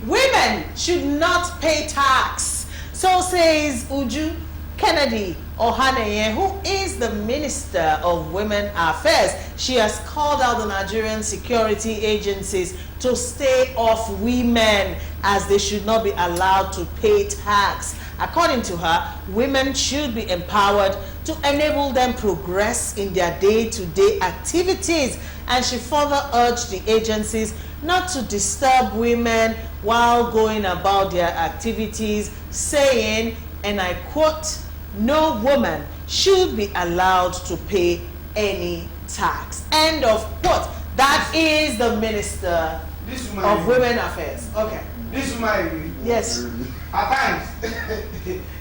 Women should not pay tax. So says Uju Kennedy Ohaneye, who is the Minister of Women Affairs. She has called out the Nigerian security agencies to stay off women as they should not be allowed to pay tax. According to her, women should be empowered to enable them progress in their day-to-day activities. And she further urged the agencies not to disturb women while going about their activities, saying, and I quote, "No woman should be allowed to pay any tax." End of quote. That is the Minister of Women Affairs. Okay. This woman, yes. At times,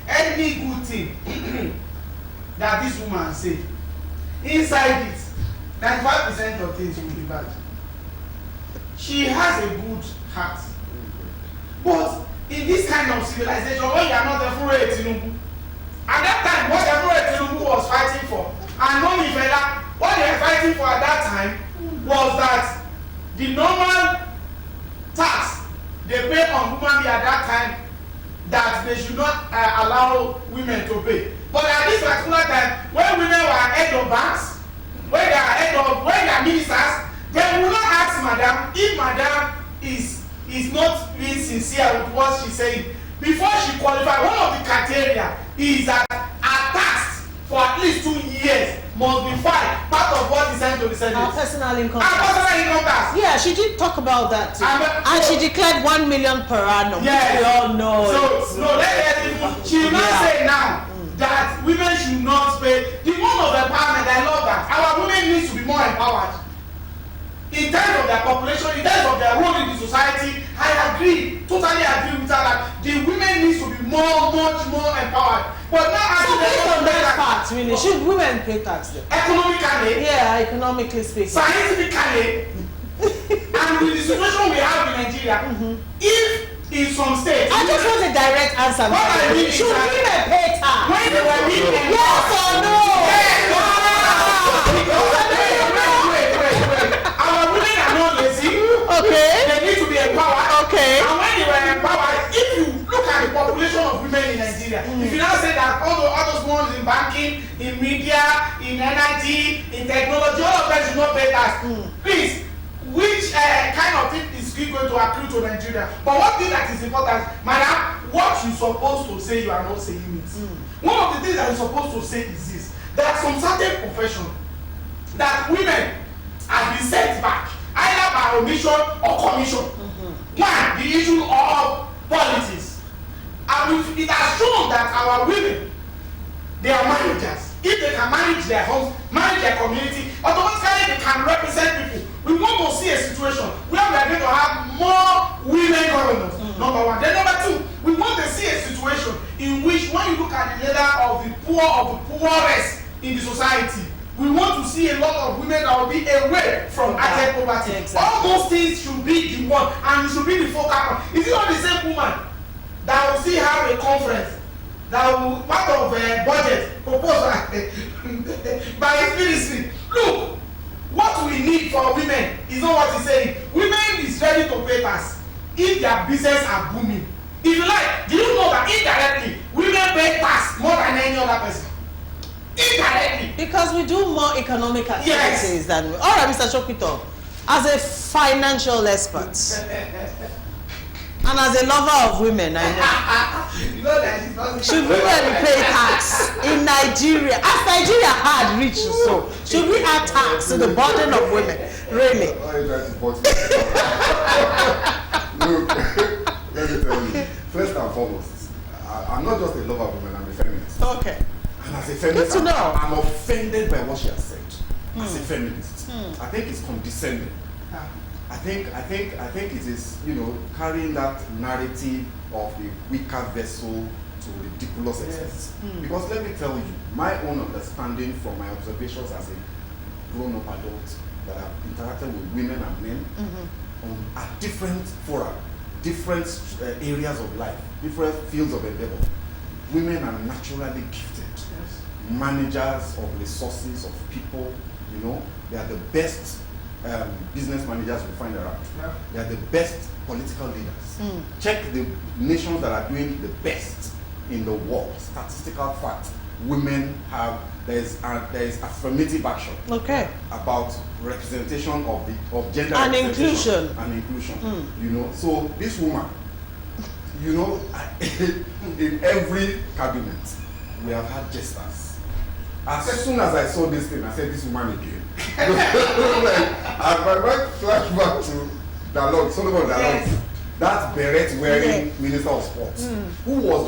any good thing that this woman say, inside it, 95% of things will be bad. She has a good heart. But in this kind of civilization, when you are not a full Tinubu, at that time, what the Tinubu was fighting for, and Mommy Fela, what they were fighting for at that time was that the normal tax they pay on women at that time, that they should not allow women to pay. But at this particular time, when women were head of banks, when they are ministers, they will not ask madam if madam is not being sincere with what she's saying. Before she qualifies, one of the criteria is that her tax for at least 2 years must be filed, part of what is sent to the Senate. Our personal income tax. Our personal income tax. Yeah, she did talk about that too. And she declared 1 million per annum. Yes. We all know. So, no, she will not say now that women should not pay. The one of empowerment, I love that. Our women need to be more empowered. In terms of their population, in terms of their role in the society, I agree, totally agree with her that the women need to be much more empowered. But now, so based on that part, really, should women pay tax then? Economically, yeah, economically speaking, scientifically, and with the situation we have in Nigeria, if in some states, I just want a direct answer. What I mean should women pay tax? When they were being yes or no? Yes. Our women are not lazy. Okay. They need to be empowered. Okay. And when they were empowered, if you look at the population of women in Nigeria, if you now say that all those ones in banking, in media, in energy, in technology, all of them should not pay tax. Please, which kind of thing is going to accrue to Nigeria? But one thing that is important, madam, what you're supposed to say, you are not saying it. One of the things that you're supposed to say is this: there are some certain professions that women have been sent back, either by omission or commission. One, the issue of politics. And it has shown that our women, they are managers. If they can manage their homes, manage their community, automatically they can represent people. We want to see a situation where we are going to have more women governors. Number one. Then number two, we want to see a situation in which when you look at the leader of the poor, of the poorest in the society, we want to see a lot of women that will be away from abject poverty. Exactly. All those things should be the one, and you should be the focal point. Is it not the same woman that will still have a conference that will part of a budget proposed by his ministry? Look, what we need for women is not what he's saying. Women is ready to pay tax if their business are booming. If you like, do you know that indirectly women pay tax more than any other person? Indirectly. Because we do more economic activities than we. All right, Mr. Chokito, as a financial expert and as a lover of women, I know. Should women pay tax in Nigeria? As Nigeria had reached so, should we add tax to the burden of women? Really? Look, let me tell you. First and foremost, I'm not just a lover of women, I'm a feminist. Okay. And as a feminist, good to know. I'm offended by what she has said. As a feminist, I think it's condescending. I think it is, carrying that narrative of the weaker vessel to ridiculous extent. Because let me tell you, my own understanding from my observations as a grown-up adult that have interacted with women and men at different fora, different areas of life, different fields of endeavor. Women are naturally gifted. Managers of resources, of people, they are the best business managers you find around. They are the best political leaders. Check the nations that are doing the best in the world. Statistical fact: women have there is affirmative action. Okay. About representation of gender and representation inclusion. and inclusion. You know, so this woman, you know, in every cabinet we have had jesters. As soon as I saw this thing, I said, this woman again. I might flashback to Dalot, Solomon Dalot, Yes. that beret wearing Minister of Sports, who was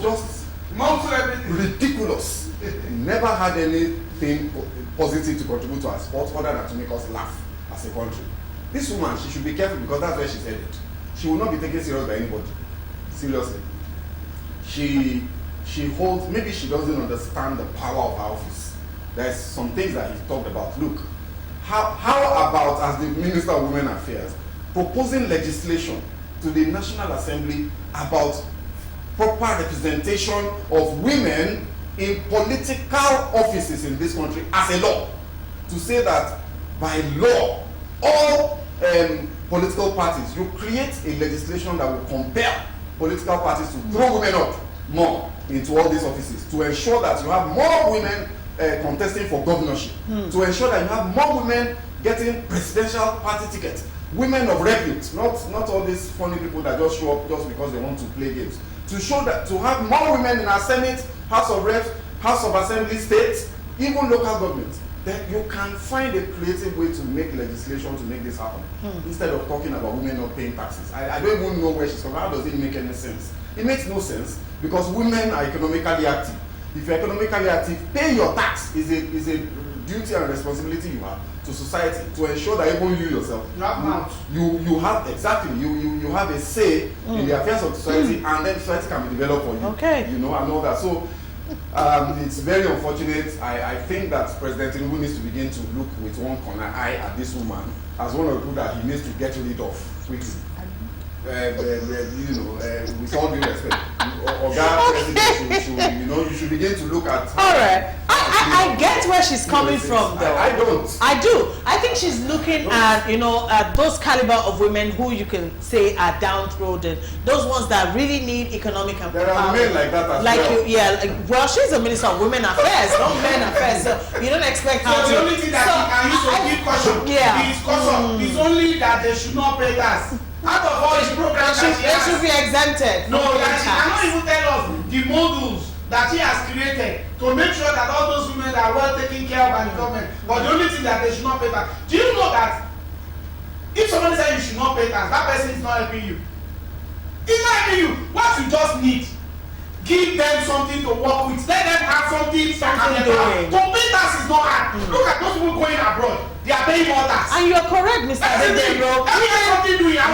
just Mount everything. ridiculous. Never had anything positive to contribute to our sport other than to make us laugh as a country. This woman, she should be careful because that's where she's headed. She will not be taken serious by anybody. Seriously. She holds, maybe she doesn't understand the power of her office. There's some things that he talked about. Look, how about, as the Minister of Women Affairs, proposing legislation to the National Assembly about proper representation of women in political offices in this country as a law, to say that by law all political parties, you create a legislation that will compel political parties to throw women up more into all these offices, to ensure that you have more women contesting for governorship, to ensure that you have more women getting presidential party tickets, women of repute, not all these funny people that just show up just because they want to play games, to show that, to have more women in our Senate, House of Reps, House of Assembly, states, even local governments. Then you can find a creative way to make legislation to make this happen, instead of talking about women not paying taxes. I don't even know where she's from. How does it make any sense? It makes no sense, because women are economically active. If you're economically active, pay your tax is a duty and responsibility you have to society, to ensure that even you yourself, you have exactly you have a say in the affairs of society, and then society can be developed for you. Okay. You know, and all that. So it's very unfortunate. I think that President Tinubu needs to begin to look with one corner eye at this woman as one of the people that he needs to get rid of quickly. You know, with all due respect, President you should begin to look at. All right, I get where she's coming from, though. I don't. I do. I think she's looking at, at those caliber of women who you can say are downtrodden, those ones that really need economic empowerment. There are men like that as well. Well, she's a minister of women affairs, not men affairs. So you don't expect her to. So the only thing that she can use to give caution is caution. It's only that they should not pay tax. Out of all the programs that she has, they should be exempted. No, that she cannot even tell us the modules that she has created to make sure that all those women are well taken care of by the government. But the only thing that they should not pay tax. Do you know that if somebody says you should not pay tax, that person is not helping you? He's not helping you. What you just need, give them something to work with. Let them have something to pay tax is not hard. Look at those people going abroad. They are paying more tax. And you're correct, Mr. Adedero.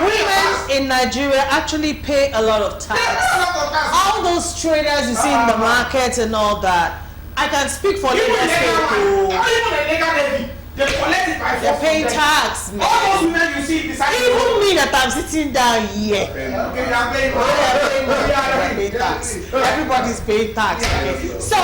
Women in Nigeria actually pay a lot of tax. All those traders you see in the market and all that. I can speak for Lagos State. Even the legal levy, they collect it by force. They pay tax, man. All those women you see beside Even me that I'm sitting down here. Okay, you are paying tax. Everybody's paying tax. Okay. So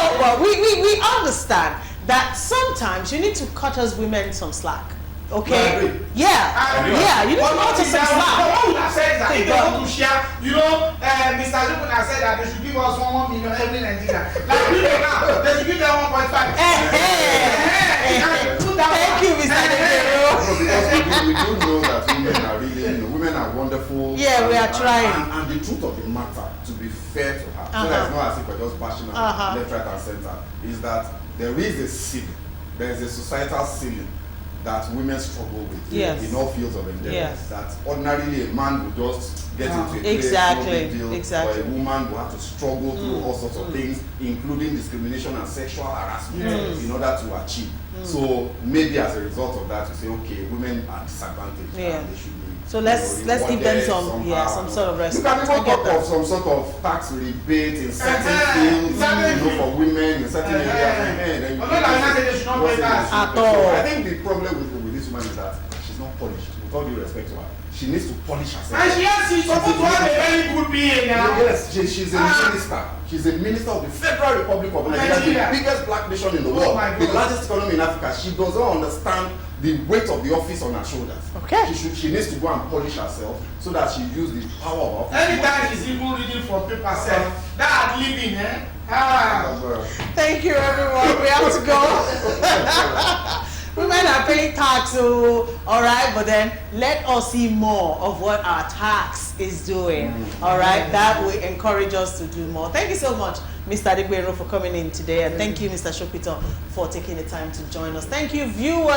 we understand that sometimes you need to cut us women some slack. Okay? Yeah. You need to cut us some slack. What would have said is that if they want to share, Mr. Zubin has said that they should give us 1 million every Nigeria. Like we know now, they should give them 1.5. Thank you, Mr. Adedero. Because we do know that women are really, women are wonderful. Yeah, we are trying. And the truth of the matter, to be fair to her, so that it's not as if we're just bashing her left, right, and center, is that there is a ceiling, there is a societal ceiling that women struggle with in all fields of endeavors. That ordinarily a man will just get into a place, no big deal, or a woman will have to struggle through all sorts of things, including discrimination and sexual harassment in order to achieve. So maybe as a result of that, you say, okay, women are disadvantaged and they should be. So let's give them some sort of respect. You can even talk of some sort of tax rebate in certain fields, for women in certain areas. At all. I think the problem with this woman is that she's not polished. With all due respect to her, she needs to polish herself. And she's supposed to have a very good being now. Yes, she's a minister. She's a minister of the Federal Republic of Nigeria, the biggest black nation in the world, the largest economy in Africa. She does not understand the weight of the office on her shoulders. Okay. She needs to go and polish herself so that she use the power of office. Anytime she's even reading from paper self, that living, Ah. Thank you, everyone. We have to go. Women are paying tax, all right, but then let us see more of what our tax is doing, all right? That will encourage us to do more. Thank you so much, Mr. Adegbero, for coming in today, and thank you, Mr. Shopito, for taking the time to join us. Thank you, viewers.